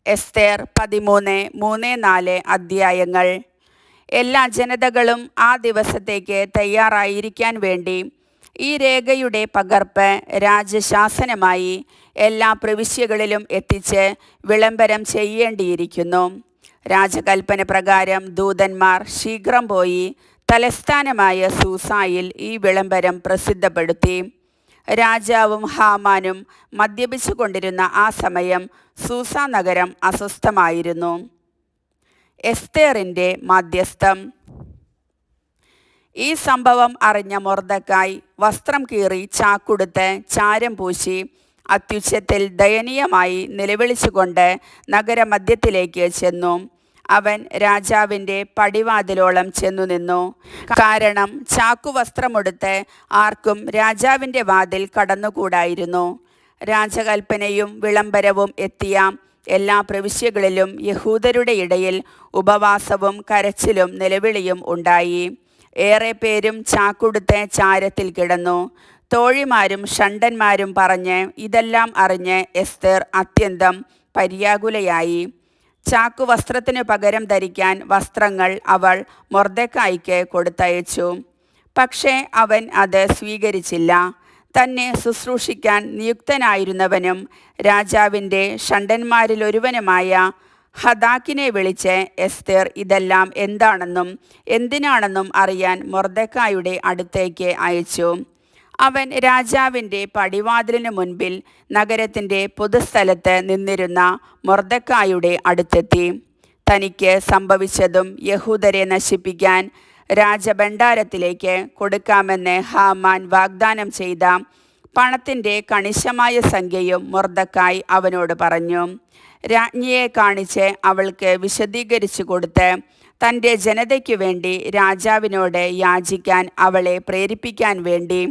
എസ്തേർ 13:3-4 അധ്യായങ്ങൾ. എല്ലാ ജനതകളും ആ ദിവസത്തേക്ക് തയ്യാറായിരിക്കാൻ വേണ്ടി ഈ രേഖയുടെ പകർപ്പ് രാജശാസനമായി എല്ലാ പ്രവിശ്യകളിലും എത്തിച്ച് വിളംബരം ചെയ്യേണ്ടിയിരിക്കുന്നു. രാജകൽപ്പന പ്രകാരം ദൂതന്മാർ ശീഘ്രം പോയി തലസ്ഥാനമായ സൂസായിൽ ഈ വിളംബരം പ്രസിദ്ധപ്പെടുത്തി. രാജാവും ഹാമാനും മദ്യപിച്ചു കൊണ്ടിരുന്ന ആ സമയം സൂസ നഗരം അസ്വസ്ഥമായിരുന്നു. എസ്തേറിൻ്റെ മാധ്യസ്ഥം. ഈ സംഭവം അറിഞ്ഞ മൊർദെഖായി വസ്ത്രം കീറി ചാക്കുടുത്ത് ചാരം പൂശി അത്യുച്ചത്തിൽ ദയനീയമായി നിലവിളിച്ചുകൊണ്ട് നഗരമധ്യത്തിലേക്ക് ചെന്നു. അവൻ രാജാവിൻ്റെ പടിവാതിലോളം ചെന്നു നിന്നു. കാരണം ചാക്കുവസ്ത്രമുടുത്ത് ആർക്കും രാജാവിൻ്റെ വാതിൽ കടന്നുകൂടായിരുന്നു. രാജകൽപ്പനയും വിളംബരവും എത്തിയ എല്ലാ പ്രവിശ്യകളിലും യഹൂദരുടെ ഇടയിൽ ഉപവാസവും കരച്ചിലും നിലവിളിയും ഉണ്ടായി. ഏറെ പേരും ചാക്കുടുത്ത് ചാരത്തിൽ കിടന്നു. തോഴിമാരും ഷണ്ഡന്മാരും പറഞ്ഞ് ഇതെല്ലാം അറിഞ്ഞ് എസ്തേർ അത്യന്തം പര്യാകുലയായി. ചാക്കുവസ്ത്രത്തിനു പകരം ധരിക്കാൻ വസ്ത്രങ്ങൾ അവൾ മൊർദെഖായിക്ക് കൊടുത്തയച്ചു. പക്ഷേ അവൻ അത് സ്വീകരിച്ചില്ല. തന്നെ ശുശ്രൂഷിക്കാൻ നിയുക്തനായിരുന്നവനും രാജാവിൻ്റെ ഷണ്ഡന്മാരിലൊരുവനുമായ ഹദാക്കിനെ വിളിച്ച് എസ്തേർ ഇതെല്ലാം എന്താണെന്നും എന്തിനാണെന്നും അറിയാൻ മൊർദെഖായിയുടെ അടുത്തേക്ക് അയച്ചു. അവൻ രാജാവിൻ്റെ പടിവാതിലിനു മുൻപിൽ നഗരത്തിൻ്റെ പൊതുസ്ഥലത്ത് നിന്നിരുന്ന മൊർദെഖായിയുടെ അടുത്തെത്തി. തനിക്ക് സംഭവിച്ചതും യഹൂദരെ നശിപ്പിക്കാൻ രാജഭണ്ഡാരത്തിലേക്ക് കൊടുക്കാമെന്ന് ഹാമാൻ വാഗ്ദാനം ചെയ്ത പണത്തിൻ്റെ കണിശമായ സംഖ്യയും മൊർദെഖായി അവനോട് പറഞ്ഞു. രാജ്ഞിയെ കാണിച്ച് അവൾക്ക് വിശദീകരിച്ചു കൊടുത്ത് തൻ്റെ ജനതയ്ക്കു വേണ്ടി രാജാവിനോട് യാചിക്കാൻ അവളെ പ്രേരിപ്പിക്കാൻ വേണ്ടി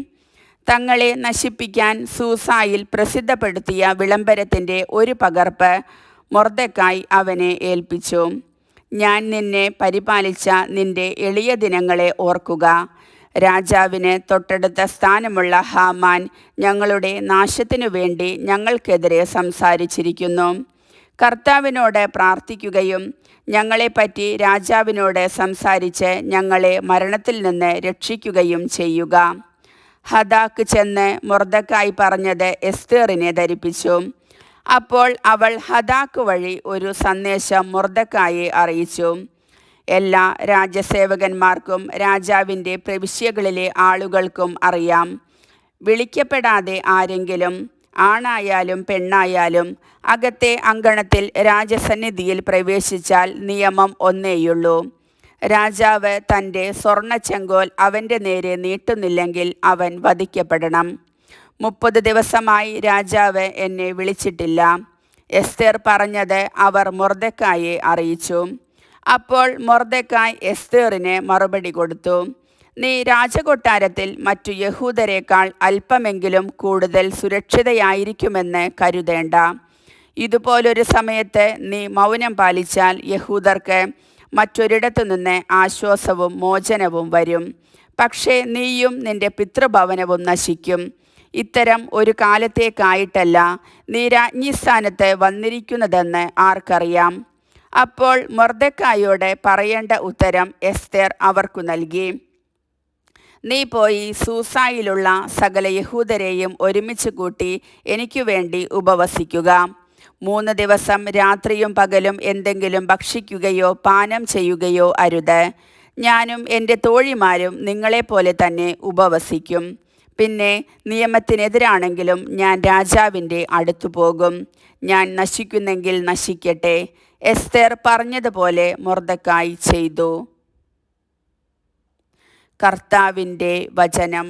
തങ്ങളെ നശിപ്പിക്കാൻ സൂസായിൽ പ്രസിദ്ധപ്പെടുത്തിയ വിളംബരത്തിൻ്റെ ഒരു പകർപ്പ് മൊർദെഖായി അവനെ ഏൽപ്പിച്ചു. ഞാൻ നിന്നെ പരിപാലിച്ച നിന്റെ എളിയ ദിനങ്ങളെ ഓർക്കുക. രാജാവിന് തൊട്ടടുത്ത സ്ഥാനമുള്ള ഹാമാൻ ഞങ്ങളുടെ നാശത്തിനു വേണ്ടി ഞങ്ങൾക്കെതിരെ സംസാരിച്ചിരിക്കുന്നു. കർത്താവിനോട് പ്രാർത്ഥിക്കുകയും ഞങ്ങളെപ്പറ്റി രാജാവിനോട് സംസാരിച്ച് ഞങ്ങളെ മരണത്തിൽ നിന്ന് രക്ഷിക്കുകയും ചെയ്യുക. ഹദാക്ക് ചെന്ന് മൊർദെഖായി പറഞ്ഞത് എസ്തേറിനെ ധരിപ്പിച്ചു. അപ്പോൾ അവൾ ഹദാക്ക് വഴി ഒരു സന്ദേശം മൊർദെഖായിയെ അറിയിച്ചു. എല്ലാ രാജസേവകന്മാർക്കും രാജാവിൻ്റെ പ്രവിശ്യകളിലെ ആളുകൾക്കും അറിയാം, വിളിക്കപ്പെടാതെ ആരെങ്കിലും ആണായാലും പെണ്ണായാലും അകത്തെ അങ്കണത്തിൽ രാജസന്നിധിയിൽ പ്രവേശിച്ചാൽ നിയമം ഒന്നേയുള്ളൂ. രാജാവ് തൻ്റെ സ്വർണ്ണച്ചെങ്കോൽ അവൻ്റെ നേരെ നീട്ടുന്നില്ലെങ്കിൽ അവൻ വധിക്കപ്പെടണം. 30 ദിവസമായി രാജാവ് എന്നെ വിളിച്ചിട്ടില്ല. എസ്തേർ പറഞ്ഞത് അവർ മൊർദെഖായിയെ അറിയിച്ചു. അപ്പോൾ മൊർദെഖായി എസ്തേറിന് മറുപടി കൊടുത്തു. നീ രാജകൊട്ടാരത്തിൽ മറ്റു യഹൂദരെക്കാൾ അല്പമെങ്കിലും കൂടുതൽ സുരക്ഷിതയായിരിക്കുമെന്ന് കരുതേണ്ട. ഇതുപോലൊരു സമയത്ത് നീ മൗനം പാലിച്ചാൽ യഹൂദർക്ക് മറ്റൊരിടത്തു നിന്ന് ആശ്വാസവും മോചനവും വരും. പക്ഷേ നീയും നിന്റെ പിതൃഭവനവും നശിക്കും. ഇത്തരം ഒരു കാലത്തേക്കായിട്ടല്ല നീ രാജ്ഞിസ്ഥാനത്ത് വന്നിരിക്കുന്നതെന്ന് ആർക്കറിയാം. അപ്പോൾ മൊർദെഖായിയോട് പറയേണ്ട ഉത്തരം എസ്തേർ അവർക്കു നൽകി. നീ പോയി സൂസായിലുള്ള സകല യഹൂദരെയും ഒരുമിച്ച് കൂട്ടി എനിക്കു വേണ്ടി ഉപവസിക്കുക. 3 ദിവസം രാത്രിയും പകലും എന്തെങ്കിലും ഭക്ഷിക്കുകയോ പാനം ചെയ്യുകയോ അരുത്. ഞാനും എൻ്റെ തോഴിമാരും നിങ്ങളെപ്പോലെ തന്നെ ഉപവസിക്കും. പിന്നെ നിയമത്തിനെതിരാണെങ്കിലും ഞാൻ രാജാവിൻ്റെ അടുത്തു പോകും. ഞാൻ നശിക്കുന്നെങ്കിൽ നശിക്കട്ടെ. എസ്തേർ പറഞ്ഞതുപോലെ മൊർദെഖായി ചെയ്തു. കർത്താവിൻ്റെ വചനം.